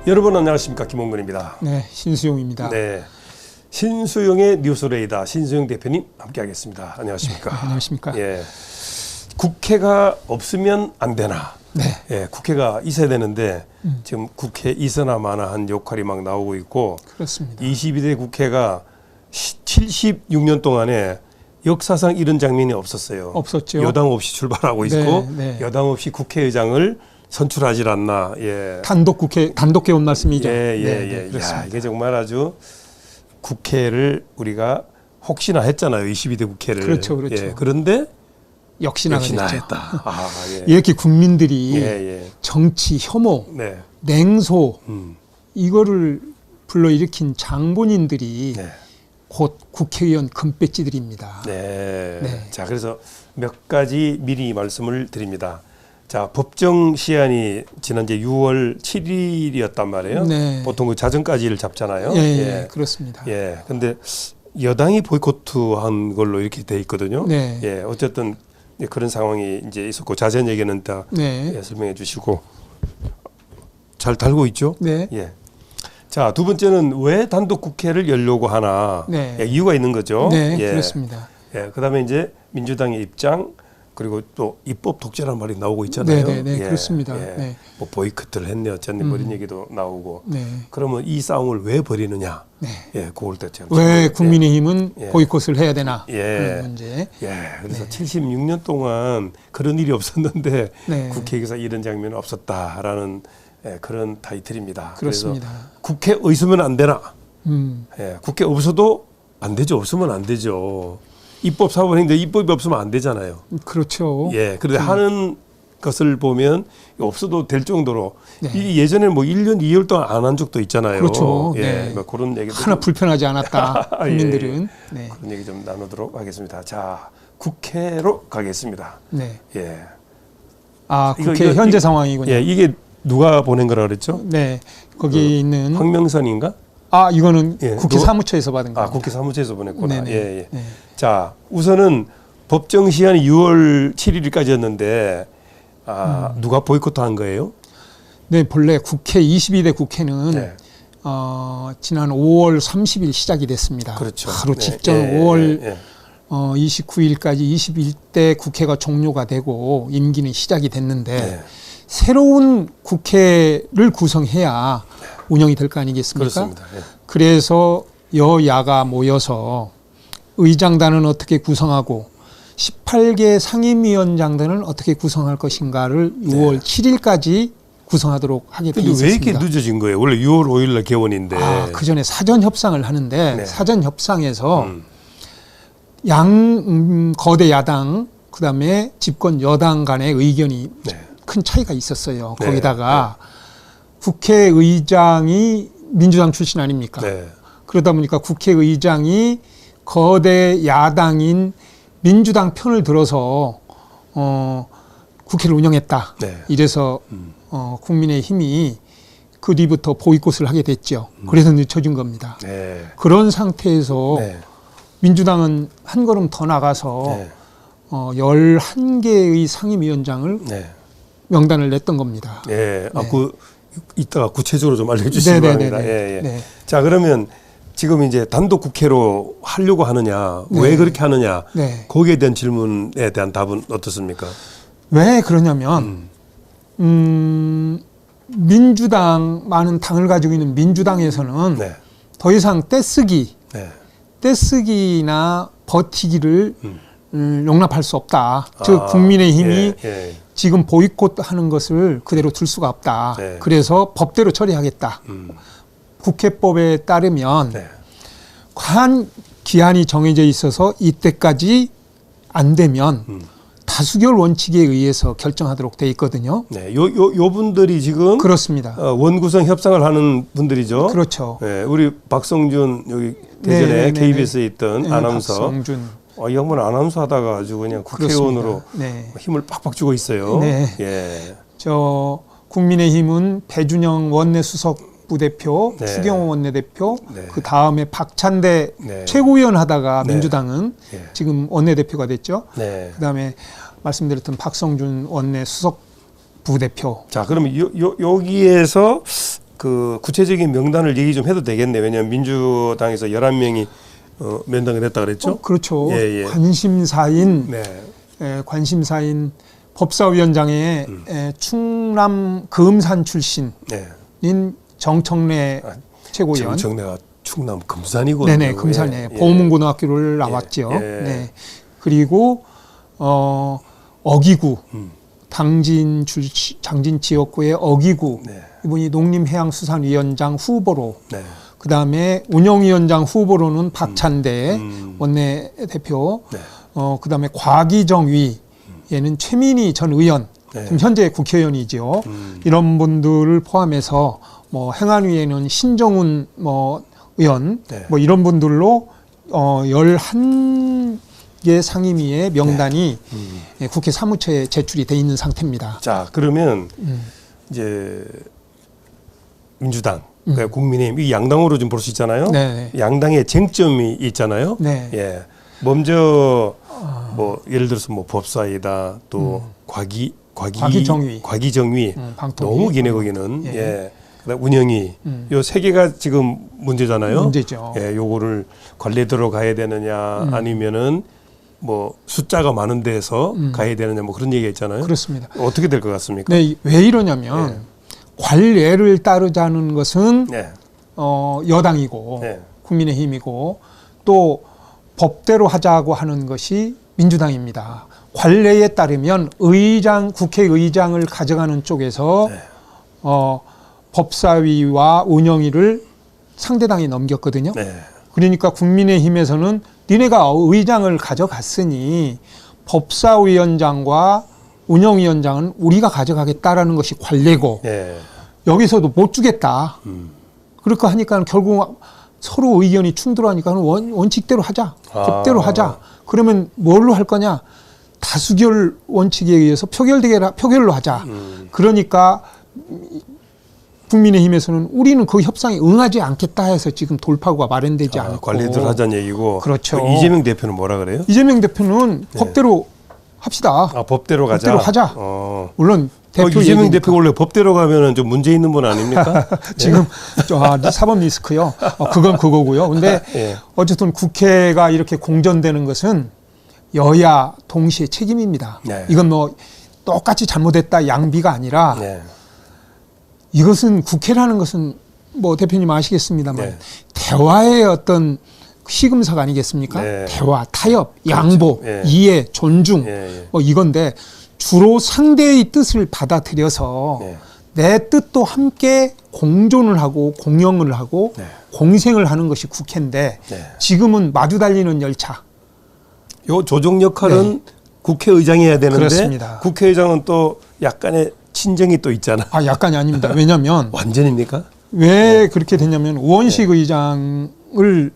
여러분 안녕하십니까, 김홍근입니다. 네, 신수용입니다. 네, 신수용의 뉴스레이더 신수용 대표님 함께하겠습니다. 안녕하십니까? 네, 안녕하십니까? 예, 국회가 없으면 안 되나? 네, 예, 국회가 있어야 되는데 지금 국회 있으나 마나한 역할이 막 나오고 있고, 그렇습니다. 22대 국회가 76년 동안에 역사상 이런 장면이 없었어요. 없었죠. 여당 없이 출발하고 있고, 네, 네. 여당 없이 국회의장을 선출하질 않나. 예. 단독 개원 말씀이죠. 예, 예, 네, 예. 네, 그렇습니다. 야, 이게 정말 아주 국회를 우리가 혹시나 했잖아요. 22대 국회를. 그렇죠, 그렇죠. 예, 그런데 역시나 했다. 했다. 아, 예. 이렇게 국민들이 예, 예. 정치 혐오, 네. 냉소 음. 이거를 불러일으킨 장본인들이 네. 곧 국회의원 금배지들입니다. 네. 네. 자, 그래서 몇 가지 미리 말씀을 드립니다. 자, 법정 시한이 지난주 6월 7일이었단 말이에요. 네. 보통 그 자정까지를 잡잖아요. 예, 예, 그렇습니다. 예. 근데 여당이 보이콧한 걸로 이렇게 돼 있거든요. 네. 예. 어쨌든 그런 상황이 이제 있었고, 자세한 얘기는 다 네. 예, 설명해 주시고. 잘 달고 있죠? 네. 예. 자, 두 번째는 왜 단독 국회를 열려고 하나? 네. 예, 이유가 있는 거죠. 네, 예. 그렇습니다. 예. 그다음에 이제 민주당의 입장, 그리고 또 입법 독재라는 말이 나오고 있잖아요. 네, 네, 네, 예. 그렇습니다. 예. 네. 뭐 보이콧을 했네 어쨌네 뭐 이런 얘기도 나오고. 네. 그러면 이 싸움을 왜 벌이느냐? 네. 예, 그걸 또 제가 왜 국민의힘은 예. 보이콧을 해야 되나? 예. 그런 문제. 예, 그래서 네. 76년 동안 그런 일이 없었는데 네. 국회에서 이런 장면이 없었다라는 예, 그런 타이틀입니다. 그렇습니다. 그래서 국회 있으면 안 되나? 예, 국회 없어도 안 되죠. 없으면 안 되죠. 입법 사업을 했는데 입법이 없으면 안 되잖아요. 그렇죠. 예, 그런데 하는 것을 보면 없어도 될 정도로 네. 이 예전에 뭐 1년, 2개월 동안 안 한 적도 있잖아요. 그렇죠. 예, 네. 뭐 그런 얘기도 하나 좀 불편하지 않았다. 예, 국민들은. 네. 그런 얘기 좀 나누도록 하겠습니다. 자, 국회로 가겠습니다. 네. 예. 아, 이거, 국회 이거, 현재 상황이군요. 예, 이게 누가 보낸 거라 그랬죠? 네. 거기 있는 황명선인가? 아, 이거는 예, 국회 사무처에서 받은 아, 겁니다. 국회 사무처에서 보냈구나. 네네. 예, 예. 네. 자, 우선은 법정 시한이 6월 7일까지였는데 누가 보이콧한 거예요? 네, 본래 국회 22대 국회는 네. 지난 5월 30일 시작이 됐습니다. 그렇죠. 바로 네. 직전 예, 5월 예, 예. 29일까지 21대 국회가 종료가 되고 임기는 시작이 됐는데 네. 새로운 국회를 구성해야 운영이 될 거 아니겠습니까? 그렇습니다. 예. 그래서 여야가 모여서 의장단은 어떻게 구성하고 18개 상임위원장단은 어떻게 구성할 것인가를 6월 7일까지 구성하도록 하게 되어 근데 왜 있었습니다. 이렇게 늦어진 거예요? 원래 6월 5일 날 개원인데. 아, 그 전에 사전 협상을 하는데 네. 사전 협상에서 거대 야당 그다음에 집권 여당 간의 의견이 네. 큰 차이가 있었어요. 네. 거기다가 국회의장이 민주당 출신 아닙니까? 네. 그러다 보니까 국회의장이 거대 야당인 민주당 편을 들어서 국회를 운영했다. 네. 이래서 국민의힘이 그 뒤부터 보이콧을 하게 됐죠. 그래서 늦춰진 겁니다. 네. 그런 상태에서 네. 민주당은 한 걸음 더 나가서 네. 11개의 상임위원장을 네. 명단을 냈던 겁니다. 예. 아, 네. 이따가 구체적으로 좀 알려주시기 바랍니다. 예, 예. 네. 자, 그러면 지금 이제 단독 국회로 하려고 하느냐, 왜 네. 그렇게 하느냐, 네. 거기에 대한 질문에 대한 답은 어떻습니까? 왜 그러냐면 민주당 많은 당을 가지고 있는 민주당에서는 네. 더 이상 떼쓰기나 버티기를 용납할 수 없다. 즉 국민의힘이 예, 예. 지금 보이콧하는 것을 그대로 둘 수가 없다. 네. 그래서 법대로 처리하겠다. 국회법에 따르면 네. 한 기한이 정해져 있어서 이때까지 안 되면 다수결 원칙에 의해서 결정하도록 돼 있거든요. 네. 요 분들이 지금 그렇습니다. 원구성 협상을 하는 분들이죠. 그렇죠. 네. 우리 박성준 여기 대전에 네, 네, 네, KBS에 있던 네, 아나운서. 박성준. 이 양반 아나운서 하다가 아주 그냥 국회의원으로 네. 힘을 팍팍 주고 있어요. 네. 예. 저 국민의힘은 배준영 원내수석 부대표, 네. 추경호 원내대표, 네. 그 다음에 박찬대 네. 최고위원 하다가 네. 민주당은 예. 지금 원내대표가 됐죠. 네. 그 다음에 말씀드렸던 박성준 원내수석 부대표. 자, 그러면 여기에서 그 구체적인 명단을 얘기 좀 해도 되겠네. 왜냐하면 민주당에서 11명이 면담을 했다 그랬죠. 그렇죠. 예, 예. 관심사인 네. 관심사인 법사위원장의 충남 금산 출신인 네. 정청래 최고위원. 정청래가 충남 금산이거든요. 네네, 금산에 예. 보문고등학교를 나왔죠. 예. 네. 그리고 어기구 장진 지역구의 어기구 네. 이분이 농림해양수산위원장 후보로 네. 그 다음에 운영위원장 후보로는 박찬대 원내대표 네. 그 다음에 과기정위 얘는 최민희 전 의원 네. 지금 현재 국회의원이죠. 이런 분들을 포함해서 뭐 행안위에는 신정훈 의원 네. 뭐 이런 분들로 11개 상임위의 명단이 국회 사무처에 제출이 돼 있는 상태입니다. 자, 그러면 이제 민주당, 그러니까 국민의힘 이 양당으로 좀 볼 수 있잖아요. 네. 양당의 쟁점이 있잖아요. 네. 예. 먼저 뭐 예를 들어서 뭐 법사위다 또 과기정위 방통위. 너무 기네 거기는. 예. 예. 그다음 운영위 요 세 개가 지금 문제잖아요. 문제죠. 예, 요거를 관례대로 가야 되느냐 아니면은 뭐 숫자가 많은 데서 가야 되느냐 뭐 그런 얘기가 있잖아요. 그렇습니다. 어떻게 될 것 같습니까? 네, 왜 이러냐면 관례를 따르자는 것은 네. 여당이고 네. 국민의힘이고 또 법대로 하자고 하는 것이 민주당입니다. 관례에 따르면 국회의장을 가져가는 쪽에서 네. 법사위와 운영위를 상대당이 넘겼거든요. 네. 그러니까 국민의힘에서는 니네가 의장을 가져갔으니 법사위원장과 운영위원장은 우리가 가져가겠다라는 것이 관례고 네. 여기서도 못 주겠다. 그렇게 하니까 결국 서로 의견이 충돌하니까 원칙대로 하자. 법대로 하자. 그러면 뭘로 할 거냐? 다수결 원칙에 의해서 표결로 하자. 그러니까 국민의힘에서는 우리는 그 협상에 응하지 않겠다 해서 지금 돌파구가 마련되지 않고 관리들 하자는 얘기고. 그렇죠. 이재명 대표는 뭐라 그래요? 이재명 대표는 법대로 합시다. 법대로 가자. 법대로 하자. 물론 대표 이재명 얘기니까. 대표가 원래 법대로 가면은 좀 문제 있는 분 아닙니까? 지금 사법 리스크요. 그건 그거고요. 근데 예. 어쨌든 국회가 이렇게 공전되는 것은 여야 동시에 책임입니다. 네. 이건 뭐 똑같이 잘못했다 양비가 아니라 네. 이것은 국회라는 것은 뭐 대표님 아시겠습니다만 네. 대화의 어떤 시금석 아니겠습니까? 네. 대화, 타협, 양보, 예. 이해, 존중 예. 뭐 이건데 주로 상대의 뜻을 받아들여서 네. 내 뜻도 함께 공존을 하고 공영을 하고 네. 공생을 하는 것이 국회인데 네. 지금은 마주 달리는 열차. 요 조정 역할은 국회의장이 해야 되는데 그렇습니다. 국회의장은 또 약간의 친정이 또 있잖아. 약간이 아닙니다. 왜냐하면 완전입니까? 왜 그렇게 됐냐면 우원식 의장을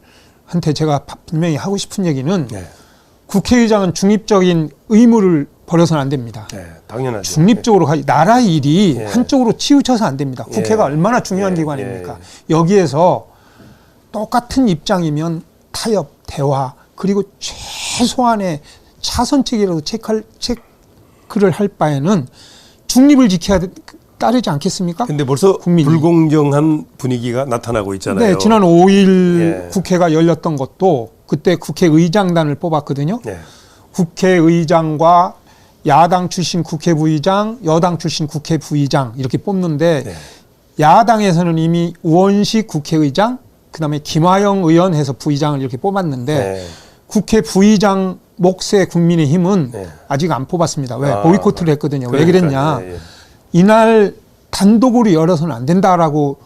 한테 제가 분명히 하고 싶은 얘기는 네. 국회의장은 중립적인 의무를 버려서는 안 됩니다. 네, 당연하죠. 중립적으로 나라 일이 예. 한쪽으로 치우쳐서 안 됩니다. 국회가 예. 얼마나 중요한 예. 기관입니까? 여기에서 똑같은 입장이면 타협, 대화 그리고 최소한의 차선책이라도 체크를 할 바에는 중립을 지켜야 따르지 않겠습니까? 근데 벌써 국민이. 불공정한 분위기가 나타나고 있잖아요. 네, 지난 5일 예. 국회가 열렸던 것도 그때 국회의장단을 뽑았거든요. 네. 국회의장과 야당 출신 국회부의장, 여당 출신 국회부의장 이렇게 뽑는데 네. 야당에서는 이미 우원식 국회의장, 그다음에 김화영 의원 해서 부의장을 이렇게 뽑았는데 네. 국회 부의장 몫의 국민의힘은 네. 아직 안 뽑았습니다. 왜? 보이콧을 했거든요. 왜 그러니까, 그랬냐? 예. 이날 단독으로 열어서는 안 된다라고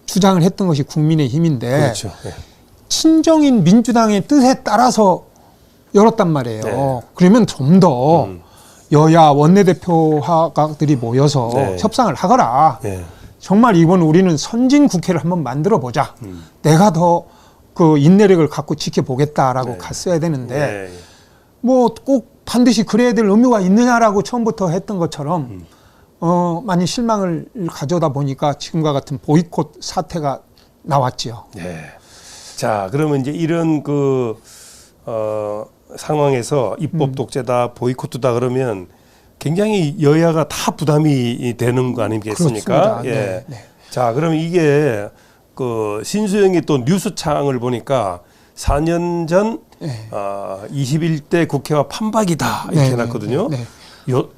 주장을 했던 것이 국민의힘인데 그렇죠. 예. 친정인 민주당의 뜻에 따라서 열었단 말이에요. 네. 그러면 좀 더 여야 원내대표들이 모여서 네. 협상을 하거라. 예. 정말 이번 우리는 선진 국회를 한번 만들어 보자. 내가 더 그 인내력을 갖고 지켜보겠다라고 네. 갔어야 되는데 예. 뭐 꼭 반드시 그래야 될 의무가 있느냐라고 처음부터 했던 것처럼 많이 실망을 가져다 보니까 지금과 같은 보이콧 사태가 나왔지요. 예. 자, 그러면 이제 이런 상황에서 입법 독재다, 보이콧다 그러면 굉장히 여야가 다 부담이 되는 거 아니겠습니까? 그렇습니다. 예. 네, 네. 자, 그럼 이게 그 신수영이 또 뉴스창을 보니까 4년 전 네. 21대 국회와 판박이다 이렇게 네, 해놨거든요. 네, 요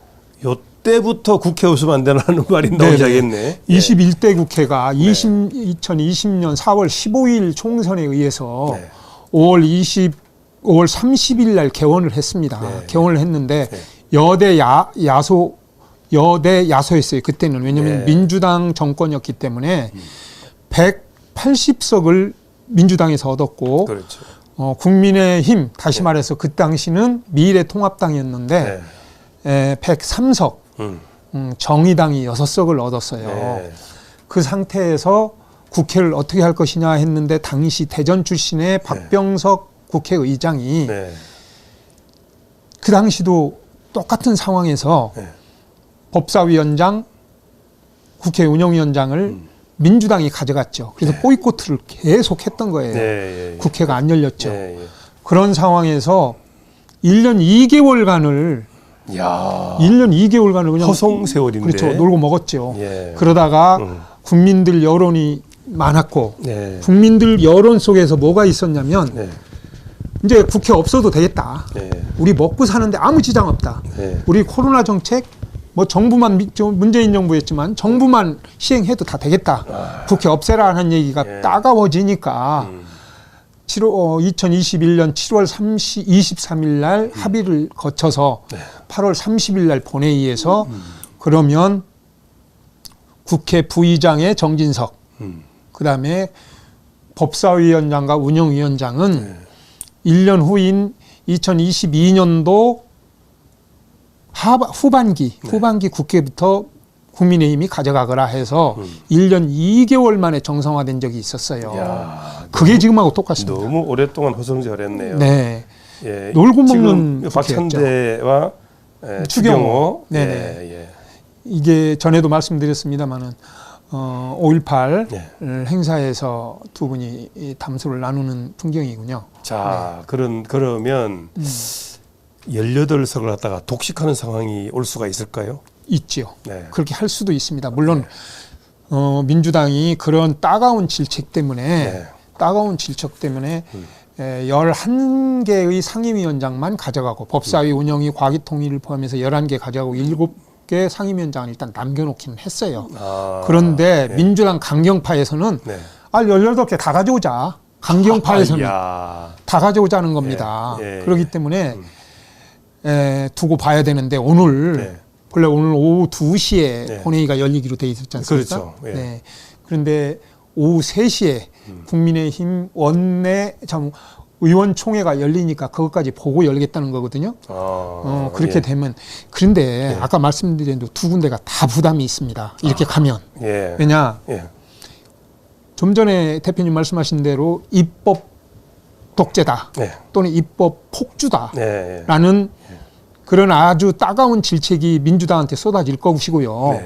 때부터 국회 없으면 안 되나는 말이 나오기 시작했네. 21대 국회가 2020년 4월 15일 총선에 의해서 네. 5월 30일 날 개원을 했습니다. 네. 개원을 했는데 네. 여대 야소였어요. 그때는. 왜냐하면 네. 민주당 정권이었기 때문에 180석을 민주당에서 얻었고 그렇죠. 국민의힘 다시 말해서 그 당시는 미래통합당이었는데 103석 정의당이 6석을 얻었어요. 네. 그 상태에서 국회를 어떻게 할 것이냐 했는데 당시 대전 출신의 박병석 국회의장이 네. 그 당시도 똑같은 상황에서 네. 법사위원장, 국회 운영위원장을 민주당이 가져갔죠. 그래서 보이콧을 계속 했던 거예요. 네. 국회가 안 열렸죠. 네. 그런 상황에서 1년 2개월간을 야. 1년 2개월간을 그냥 허송 세월인데. 그렇죠. 놀고 먹었죠. 예. 그러다가 국민들 여론이 많았고 네. 국민들 여론 속에서 뭐가 있었냐면 네. 이제 국회 없어도 되겠다. 네. 우리 먹고 사는데 아무 지장 없다. 네. 우리 코로나 정책 뭐 정부만 문재인 정부였지만 정부만 시행해도 다 되겠다. 국회 없애라 하는 얘기가 따가워지니까 2021년 7월 23일 날 합의를 거쳐서 8월 30일 날 본회의에서 그러면 국회 부의장의 정진석, 그다음에 법사위원장과 운영위원장은 1년 후인 2022년도 후반기 국회부터 국민의힘이 가져가거라 해서 1년 2개월 만에 정상화된 적이 있었어요. 야, 그게 지금하고 똑같습니다. 너무 오랫동안 허송세월했네요. 네. 예, 놀고 지금 먹는 박찬대와 추경호. 추경호. 네네. 예. 이게 전에도 말씀드렸습니다마는 5.18 네. 행사에서 두 분이 이 담소를 나누는 풍경이군요. 자, 그러면 18석을 갖다가 독식하는 상황이 올 수가 있을까요? 있지요. 네. 그렇게 할 수도 있습니다. 물론 민주당이 그런 따가운 질책 때문에 11개의 상임위원장만 가져가고 법사위 운영위 과기통일을 포함해서 11개 가져가고 7개 상임위원장을 일단 남겨놓기는 했어요. 그런데 민주당 강경파에서는 18개 다 가져오자. 강경파에서는 다 가져오자는 겁니다. 그렇기 때문에 두고 봐야 되는데 원래 오늘 오후 2시에 본회의가 열리기로 돼 있었지 않습니까? 그렇죠. 네. 그런데 오후 3시에 국민의힘 의원총회가 열리니까 그것까지 보고 열겠다는 거거든요. 그렇게 되면 그런데 아까 말씀드린 대로 두 군데가 다 부담이 있습니다. 이렇게 가면. 왜냐? 좀 전에 대표님 말씀하신 대로 입법 독재다 또는 입법 폭주다라는 그런 아주 따가운 질책이 민주당한테 쏟아질 것이고요.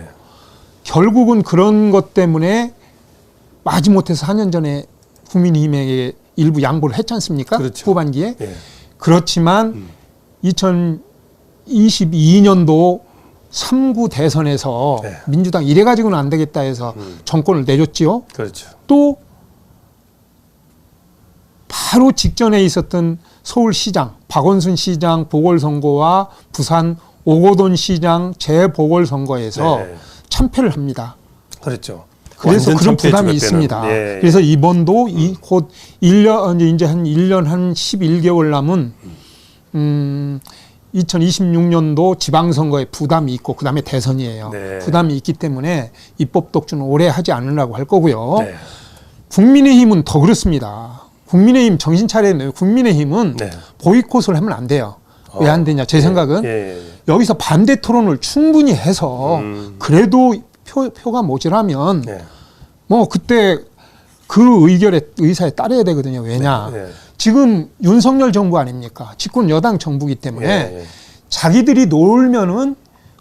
결국은 그런 것 때문에 마지못해서 4년 전에 국민의힘에게 일부 양보를 했지 않습니까? 그렇죠. 후반기에. 그렇지만 2022년도 3구 대선에서 민주당 이래가지고는 안 되겠다 해서 정권을 내줬지요. 그렇죠. 또 바로 직전에 있었던 서울시장, 박원순 시장 보궐선거와 부산 오거돈 시장 재보궐선거에서 참패를 합니다. 그렇죠. 그래서 그런 부담이 있습니다. 그래서 이번도 곧 1년, 이제 한 1년 한 11개월 남은 2026년도 지방선거에 부담이 있고 그 다음에 대선이에요. 부담이 있기 때문에 입법 독주는 오래 하지 않으려고 할 거고요. 국민의힘은 더 그렇습니다. 국민의힘 정신 차려야 돼요. 국민의힘은 보이콧을 하면 안 돼요. 왜 안 되냐? 제 생각은 여기서 반대 토론을 충분히 해서 그래도 표가 모자라면 뭐 그때 그 의사에 따라야 되거든요. 왜냐? 지금 윤석열 정부 아닙니까? 집권 여당 정부이기 때문에 자기들이 놀면은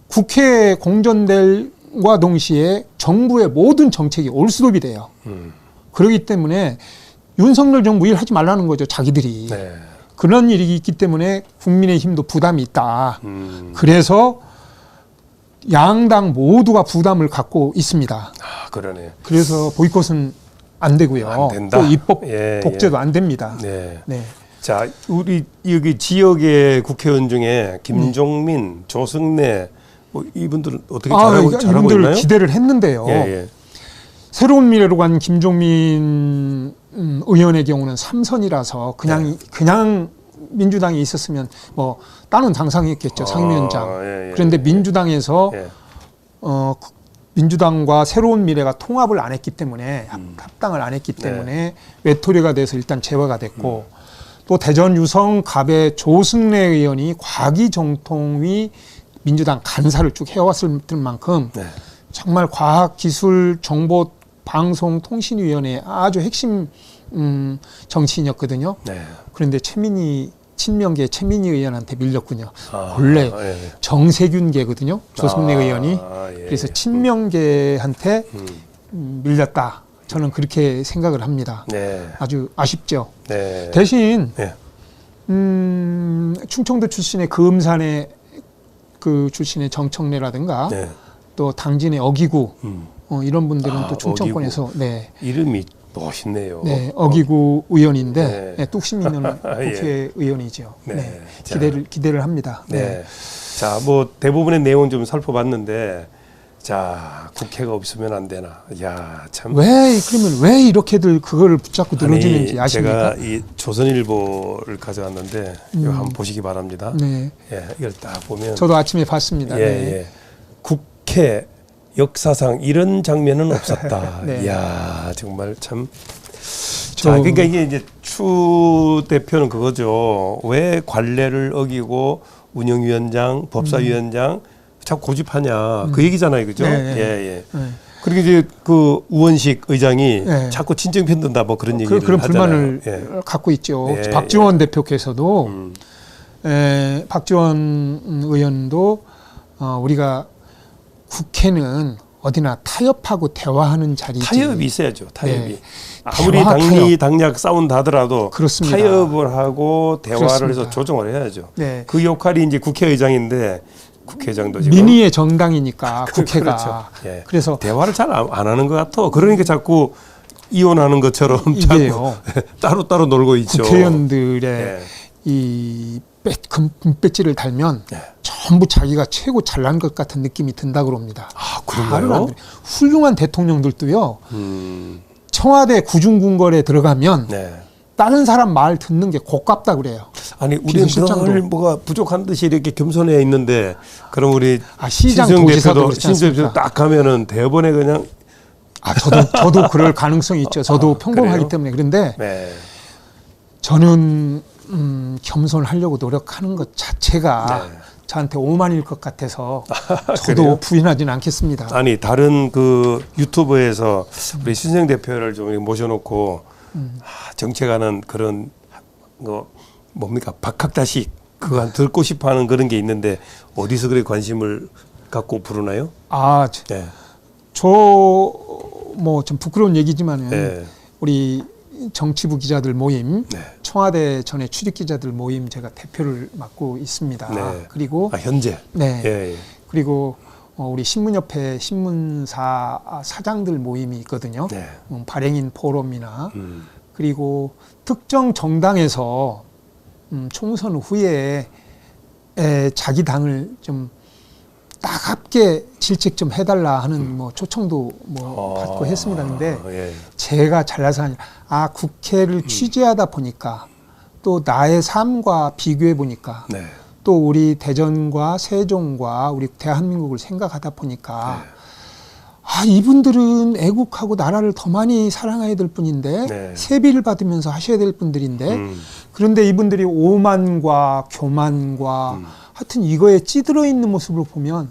국회 공전될과 동시에 정부의 모든 정책이 올스톱이 돼요. 그렇기 때문에 윤석열 정부 일 하지 말라는 거죠. 자기들이. 그런 일이 있기 때문에 국민의힘도 부담이 있다. 그래서 양당 모두가 부담을 갖고 있습니다. 그러네요. 그래서 보이콧은 안 되고요. 안 된다. 또 입법 예, 독재도 안 됩니다. 네. 네. 자, 우리 여기 지역의 국회의원 중에 김종민, 조승래 뭐 이분들은 어떻게 잘하고 이분들 있나요? 기대를 했는데요. 예, 예. 새로운 미래로 간 김종민 의원의 경우는 3선이라서 그냥 민주당이 있었으면 뭐 다른 당상이었겠죠. 상임위원장. 예, 예, 그런데 예. 민주당에서 예. 민주당과 새로운 미래가 통합을 안 했기 때문에 합당을 안 했기 때문에 외톨이가 돼서 일단 제외가 됐고 또 대전 유성 갑의 조승래 의원이 과기정통위 민주당 간사를 쭉 해왔을 만큼 네. 정말 과학기술정보방송통신위원회 아주 핵심 정치인이었거든요. 네. 그런데 친명계 최민희 의원한테 밀렸군요. 아, 원래 예. 정세균계거든요. 조승래 의원이. 예. 그래서 친명계한테 밀렸다. 저는 그렇게 생각을 합니다. 네. 아주 아쉽죠. 네. 대신 네. 충청도 출신의 금산의 그 출신의 정청래라든가 네. 또 당진의 어기구 이런 분들은 또 충청권에서 이름이 멋있네요. 어기구 의원인데 네. 뚝심 있는 국회의원이죠. 네. 네. 자. 기대를 합니다. 네. 자, 뭐 대부분의 내용 좀 살펴봤는데, 자, 국회가 없으면 안 되나? 야, 참. 그러면 왜 이렇게들 그거를 붙잡고 늘어지는지 아십니까? 제가 이 조선일보를 가져왔는데 이거 한번 보시기 바랍니다. 네. 예, 이걸 딱 보면 저도 아침에 봤습니다. 예, 네. 예. 국회 역사상 이런 장면은 없었다. 네. 이야, 정말 참. 자, 그러니까 이게 이제 추 대표는 그거죠. 왜 관례를 어기고 운영위원장, 법사위원장 자꾸 고집하냐. 그 얘기잖아요. 그죠? 네. 예, 예. 네. 그리고 이제 그 우원식 의장이 네. 자꾸 친정 편든다 뭐 그런 얘기를 그런 하잖아요. 불만을 갖고 있죠. 예, 박지원 대표께서도 박지원 의원도 우리가 국회는 어디나 타협하고 대화하는 자리지. 타협이 있어야죠. 타협이. 네. 아무리 대화, 당락 싸운다 하더라도 그렇습니다. 타협을 하고 대화를 그렇습니다. 해서 조정을 해야죠. 네. 그 역할이 이제 국회의장인데 국회의장도 지금 민의의 정당이니까 국회가. 그렇죠. 예. 그래서 대화를 잘 안 하는 것 같아. 그러니까 자꾸 이혼하는 것처럼 이게요. 자꾸 따로 놀고 있죠. 국회의원들의 예. 이 금배지를 달면 예. 전부 자기가 최고 잘난 것 같은 느낌이 든다 그럽니다. 아, 말을 안 그런가요? 들어요. 훌륭한 대통령들도요. 음, 청와대 구중궁궐에 들어가면 네. 다른 사람 말 듣는 게 고깝다 그래요. 아니 우리는 비서실장도. 늘 뭐가 부족한 듯이 이렇게 겸손해 있는데 그럼 우리 시장 신정 도지사도 대표도 그렇지 신정 대표 않습니까? 딱 가면은 대본에 그냥 저도 그럴 가능성이 있죠. 저도 평범하기 그래요? 때문에. 그런데 네. 저는 겸손하려고 노력하는 것 자체가 네. 저한테 오만일 것 같아서 저도 그래요? 부인하지는 않겠습니다. 아니 다른 그 유튜브에서 우리 신정 대표를 좀 이렇게 모셔놓고 정책하는 그런 거 뭡니까 박학다식 그거 한 듣고 싶어하는 그런 게 있는데 어디서 그래 관심을 갖고 부르나요? 저 네. 뭐 좀 부끄러운 얘기지만은 네. 우리 정치부 기자들 모임, 네. 청와대 전에 출입 기자들 모임 제가 대표를 맡고 있습니다. 네. 그리고 현재. 네. 예, 예. 그리고 우리 신문협회 신문사 사장들 모임이 있거든요. 네. 발행인 포럼이나 그리고 특정 정당에서 총선 후에 자기 당을 좀 따갑게 질책 좀 해달라 하는 뭐 초청도 받고 했습니다. 근데 예. 제가 잘나서 아니라 국회를 취재하다 보니까 또 나의 삶과 비교해 보니까 네. 또 우리 대전과 세종과 우리 대한민국을 생각하다 보니까 이분들은 애국하고 나라를 더 많이 사랑해야 될 분인데 네. 세비를 받으면서 하셔야 될 분들인데 그런데 이분들이 오만과 교만과 하여튼 이거에 찌들어 있는 모습을 보면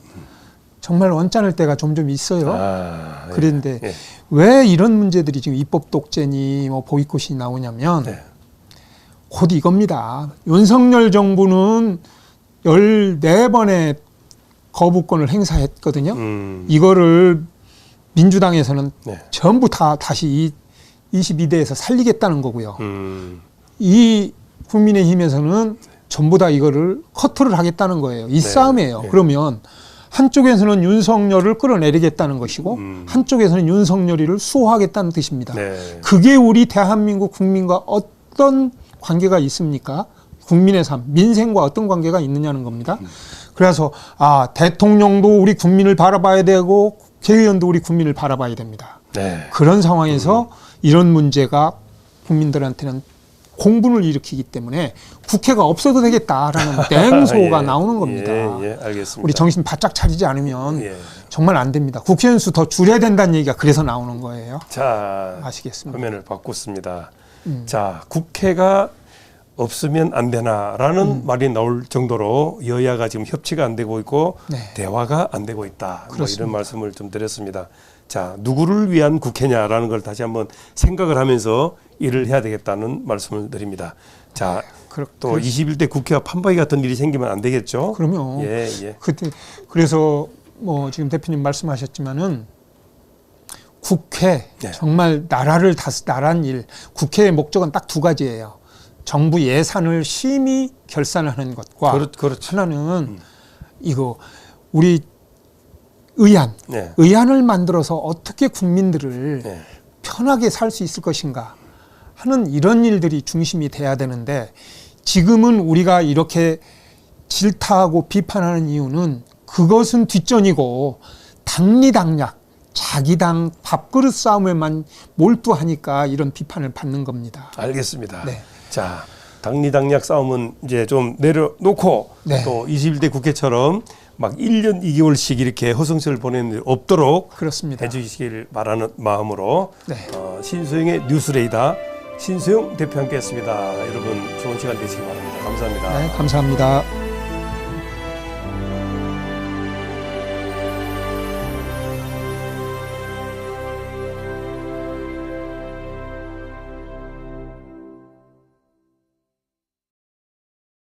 정말 언짢을 때가 점점 있어요. 그런데 예. 왜 이런 문제들이 지금 입법 독재니 뭐 보이콧이 나오냐면 네. 곧 이겁니다. 윤석열 정부는 14번의 거부권을 행사했거든요. 이거를 민주당에서는 네. 전부 다시 22대에서 살리겠다는 거고요. 이 국민의힘에서는 전부 다 이거를 커트를 하겠다는 거예요. 이 네. 싸움이에요. 네. 그러면 한쪽에서는 윤석열을 끌어내리겠다는 것이고 한쪽에서는 윤석열이를 수호하겠다는 뜻입니다. 네. 그게 우리 대한민국 국민과 어떤 관계가 있습니까? 국민의 삶, 민생과 어떤 관계가 있느냐는 겁니다. 그래서 대통령도 우리 국민을 바라봐야 되고 국회의원도 우리 국민을 바라봐야 됩니다. 네. 그런 상황에서 이런 문제가 국민들한테는 공분을 일으키기 때문에 국회가 없어도 되겠다라는 맹소가 예. 나오는 겁니다. 예, 알겠습니다. 우리 정신 바짝 차리지 않으면 예. 정말 안 됩니다. 국회의원 수 더 줄여야 된다는 얘기가 그래서 나오는 거예요. 자, 아시겠습니다. 화면을 바꿨습니다. 자, 국회가 없으면 안 되나라는 말이 나올 정도로 여야가 지금 협치가 안 되고 있고 네. 대화가 안 되고 있다. 뭐 그렇습니다. 이런 말씀을 좀 드렸습니다. 자, 누구를 위한 국회냐라는 걸 다시 한번 생각을 하면서 일을 해야 되겠다는 말씀을 드립니다. 자, 또 21대 국회와 판박이 같은 일이 생기면 안 되겠죠? 그럼요. 예, 예. 그래서 뭐 지금 대표님 말씀하셨지만은 국회 네. 정말 나라를 나란 일, 국회의 목적은 딱 두 가지예요. 정부 예산을 심의 결산하는 것과 그렇죠. 하나는 이거 우리 의안, 네. 의안을 만들어서 어떻게 국민들을 네. 편하게 살 수 있을 것인가 하는 이런 일들이 중심이 돼야 되는데 지금은 우리가 이렇게 질타하고 비판하는 이유는 그것은 뒷전이고 당리당략, 자기 당 밥그릇 싸움에만 몰두하니까 이런 비판을 받는 겁니다. 알겠습니다. 네. 자, 당리당략 싸움은 이제 좀 내려놓고 네. 또 21대 국회처럼 막 1년 2개월씩 이렇게 허송세를 보내는 일 없도록 그렇습니다. 해주시길 바라는 마음으로 네. 신소영의 뉴스레이더 신소영 대표 함께했습니다. 여러분 좋은 시간 되시기 바랍니다. 감사합니다. 네, 감사합니다.